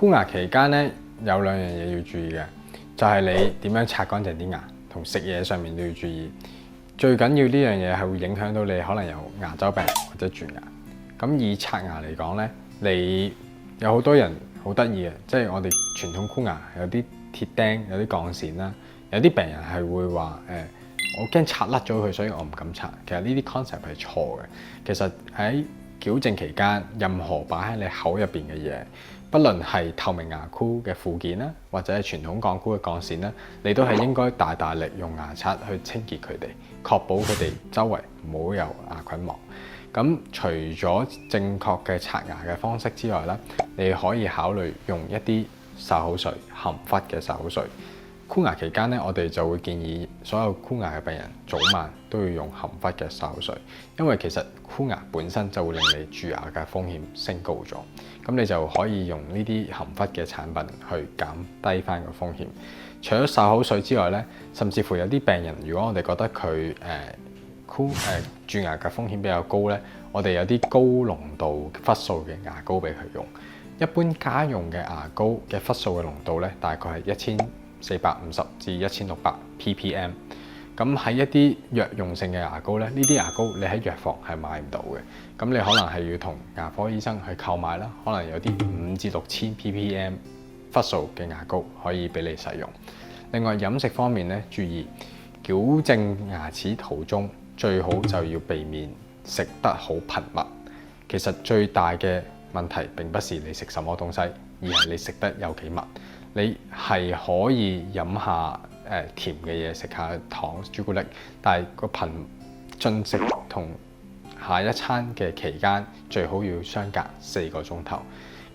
箍牙期間咧有兩樣嘢要注意嘅，就係你點樣刷乾淨啲牙，同食嘢上面都要注意。最緊要呢樣嘢係會影響到你可能有牙周病或者蛀牙。咁以刷牙嚟講咧，你有好多人好得意嘅，即係我哋傳統箍牙有啲鐵釘、有啲鋼線啦，有啲病人係會話我驚刷甩咗佢，所以我唔敢刷。其實呢啲 concept 係錯嘅。其實喺矯正期間，任何擺喺你口入邊嘅嘢，不論係透明牙箍嘅附件啦，或者係傳統鋼箍嘅鋼線啦，你都係應該大大力用牙刷去清潔佢哋，確保佢哋周圍唔好有牙菌膜。咁除咗正確嘅刷牙嘅方式之外咧，你可以考慮用一啲漱口水、含氟嘅漱口水。箍牙期間咧，我哋就會建議所有箍牙嘅病人早晚都要用含氟嘅漱口水，因為其實箍牙本身就會令你蛀牙嘅風險升高咗，咁你就可以用呢啲含氟嘅產品去減低翻個風險。除咗漱口水之外咧，甚至乎有啲病人，如果我哋覺得佢蛀牙嘅風險比較高咧，我哋有啲高濃度氟素嘅牙膏俾佢用。一般家用嘅牙膏嘅氟素嘅濃度咧，大概係1450至1600 ppm。咁喺一啲藥用性嘅牙膏咧，呢啲牙膏你喺藥房係買唔到嘅。咁你可能係要同牙科醫生去購買啦。可能有啲5至6000 ppm 氟素嘅牙膏可以俾你使用。另外飲食方面咧，注意矯正牙齒途中最好就要避免食得好頻密。其實最大嘅問題並不是你食什麼東西，而係你食得有幾密。你係可以飲下甜嘅嘢，食下糖、朱古力，但係個進食同下一餐嘅期間最好要相隔4個鐘頭。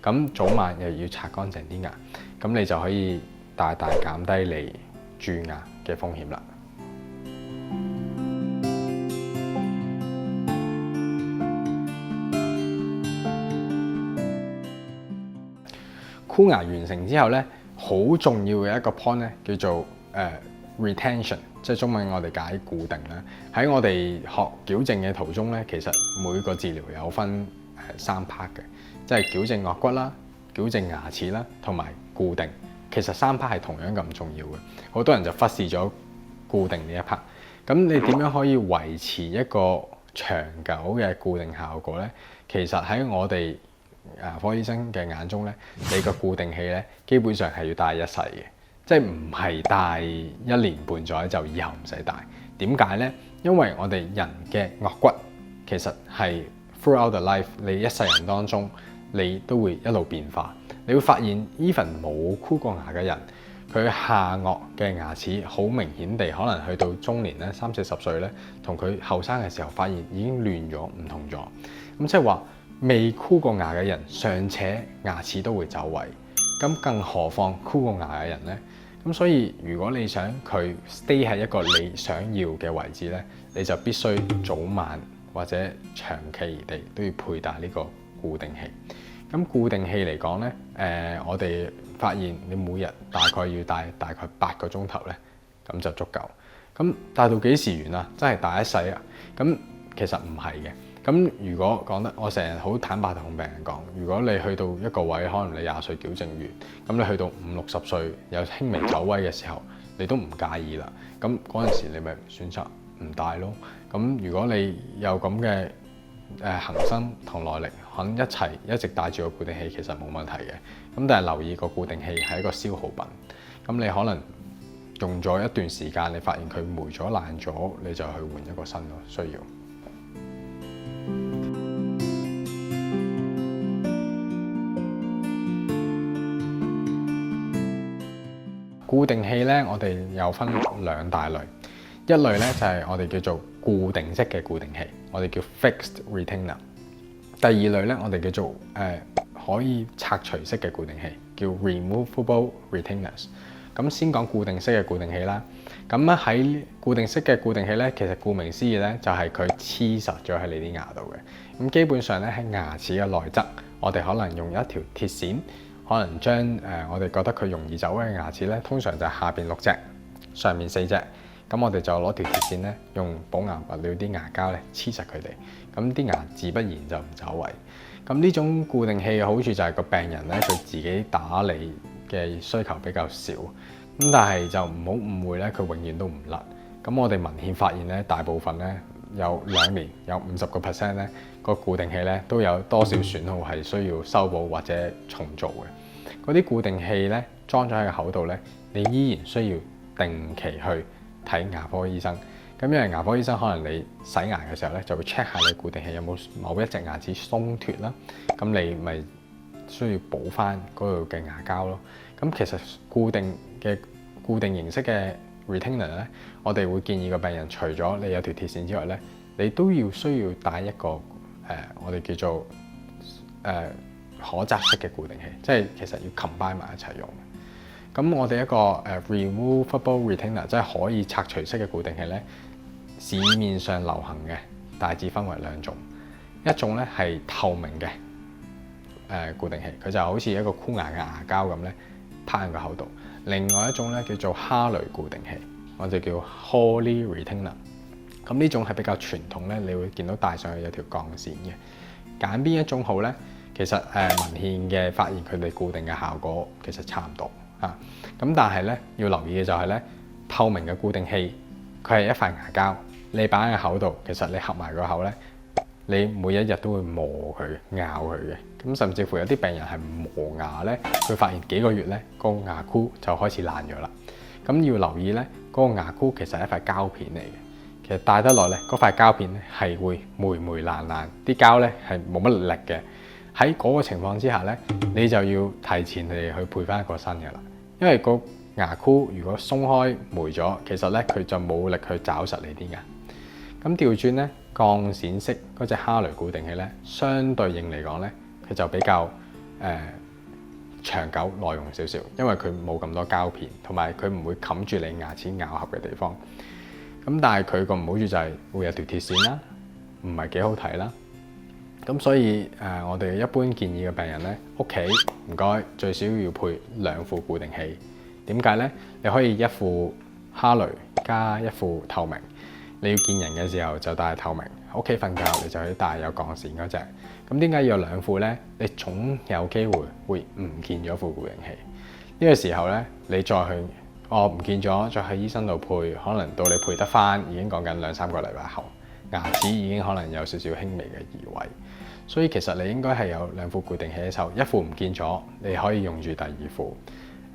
咁早晚又要刷乾淨啲牙，咁你就可以大大減低你蛀牙嘅風險啦。箍牙完成之後咧，好重要嘅一個 point 咧，叫做retention， 即係中文我哋解固定啦。喺我哋學矯正嘅途中咧，其實每個治療有分3 part 嘅，即係矯正顎骨啦、矯正牙齒啦，同埋固定。其實3 part 係同樣咁重要嘅，好多人就忽視咗固定呢一 part。咁你點樣可以維持一個長久嘅固定效果咧？其實喺我哋牙科醫生嘅眼中咧，你個固定器咧基本上係要戴一世嘅，即係唔係戴1年半載就以後唔使戴。點解咧？因為我哋人嘅顎骨其實係 throughout the life， 你一世人當中你都會一路變化。你會發現 even 冇箍過牙嘅人，佢下顎嘅牙齒好明顯地可能去到中年咧，30、40歲咧，同佢後生嘅時候發現已經亂咗、唔同咗。咁即係話未箍過牙嘅人尚且牙齒都會走位，咁更何況箍過牙嘅人呢？咁所以如果你想佢 stay 喺一個你想要嘅位置咧，你就必須早晚或者長期地都要佩戴呢個固定器。咁固定器嚟講咧，我哋發現你每日大概要戴大概8個鐘頭咧，咁就足夠。咁戴到幾時完啊？真係戴一世啊？咁其實唔係嘅。咁如果講得，我成日好坦白同病人講，如果你去到一個位，可能你20歲矯正完，咁你去到50、60歲有輕微走位嘅時候，你都唔介意啦。咁嗰陣時你咪選擇唔戴咯。咁如果你有咁嘅恆心同耐力，肯一齊一直戴住個固定器，其實冇問題嘅。咁但係留意個固定器係一個消耗品，咁你可能用咗一段時間，你發現佢霉咗爛咗，你就去換一個新咯，需要。固定器咧，我哋有分2大類，一類咧就係我哋叫做固定式嘅固定器，我哋叫 fixed retainer。第二類咧，我哋叫做可以拆除式嘅固定器，叫 removable retainers。咁先講固定式嘅固定器啦。咁咧喺固定式嘅固定器咧，其實顧名思義咧，就係佢黐實咗喺你啲牙度嘅。咁基本上咧喺牙齒嘅內側，我哋可能用一條鐵線，可能將我哋覺得佢容易走嘅牙齒咧，通常就係下邊6隻，上面4隻。咁我哋就攞條鐵線咧，用補牙物料啲牙膠咧黐實佢哋，咁啲牙自不然就唔走位。咁呢種固定器嘅好處就係個病人咧，佢自己打理嘅需求比較少，咁但係就唔好誤會咧，佢永遠都唔甩。咁我哋文獻發現咧，大部分咧有2年有50% 咧個固定器咧都有多少損耗係需要修補或者重做嘅。嗰啲固定器咧裝咗喺個口度咧，你依然需要定期去睇牙科醫生。咁因為牙科醫生可能你洗牙嘅時候咧，就會 check 下你固定器有冇某一隻牙齒鬆脱啦，咁你咪需要補翻嗰度嘅牙膠咯。咁其實固定形式嘅 retainer 咧，我哋會建議個病人除咗你有條鐵線之外咧，你都需要帶一個我哋叫做可擲式嘅固定器，即係其實要 combine 埋一齊用。咁我哋一個removable retainer，即係可以拆除式嘅固定器咧，市面上流行嘅大致分為2種，一種咧係透明嘅固定器，佢就好似一個箍牙嘅牙膠咁咧，趴喺個口度。另外一種咧叫做哈雷固定器，我哋叫 Hawley retainer。咁呢種係比較傳統咧，你會見到戴上去有條鋼線嘅。揀邊一種好咧？其實文獻嘅發現佢哋固定嘅效果其實差唔多啊。咁但係咧要留意嘅就係咧，透明嘅固定器佢係一塊牙膠，你擺喺口度，其實你合埋個口咧，你每一日都會磨佢、咬佢嘅。咁甚至乎有啲病人係磨牙咧，佢發現幾個月咧個牙箍就開始爛咗啦。咁要留意咧，嗰個牙箍其實係一塊膠片嚟嘅。其實戴得耐咧，嗰塊膠片咧係會霉霉爛爛，啲膠咧係冇乜力嘅。喺嗰個情況之下咧，你就要提前嚟去配翻一個新嘅啦。因為個牙箍如果鬆開霉咗，其實咧佢就冇力去抓實你啲牙。咁調轉咧，鋼線式嗰隻哈雷固定器咧，相對應嚟講咧，佢就比較長久耐用少少，因為佢冇咁多膠片，同埋佢唔會冚住你牙齒咬合嘅地方。咁但係佢個唔好處就係會有條鐵線啦，唔係幾好睇啦。咁所以我哋一般建議嘅病人咧，屋企唔該最少要配2副固定器。點解咧？你可以一副哈雷加一副透明。你要見人嘅時候就戴透明，屋企瞓覺你就可以戴有鋼線嗰隻。咁點解要有2副咧？你總有機會會唔見咗副固定器。呢個時候咧，你再去唔見咗，再去醫生度配，可能到你配得翻，已經講緊2-3個禮拜後，牙齒已經可能有少少輕微嘅移位。所以其實你應該係有2副固定器喺手，一副唔見咗，你可以用住第2副。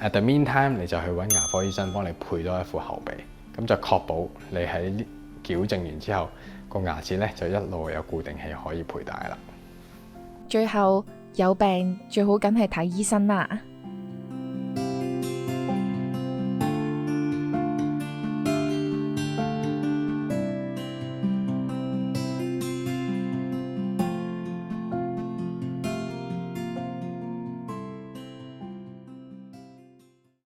At the meantime， 你就去揾牙科醫生幫你配多1副後備，咁就確保你喺矯正完之後，個牙齒咧就一路有固定器可以佩戴啦。最後有病最好梗係睇醫生啦。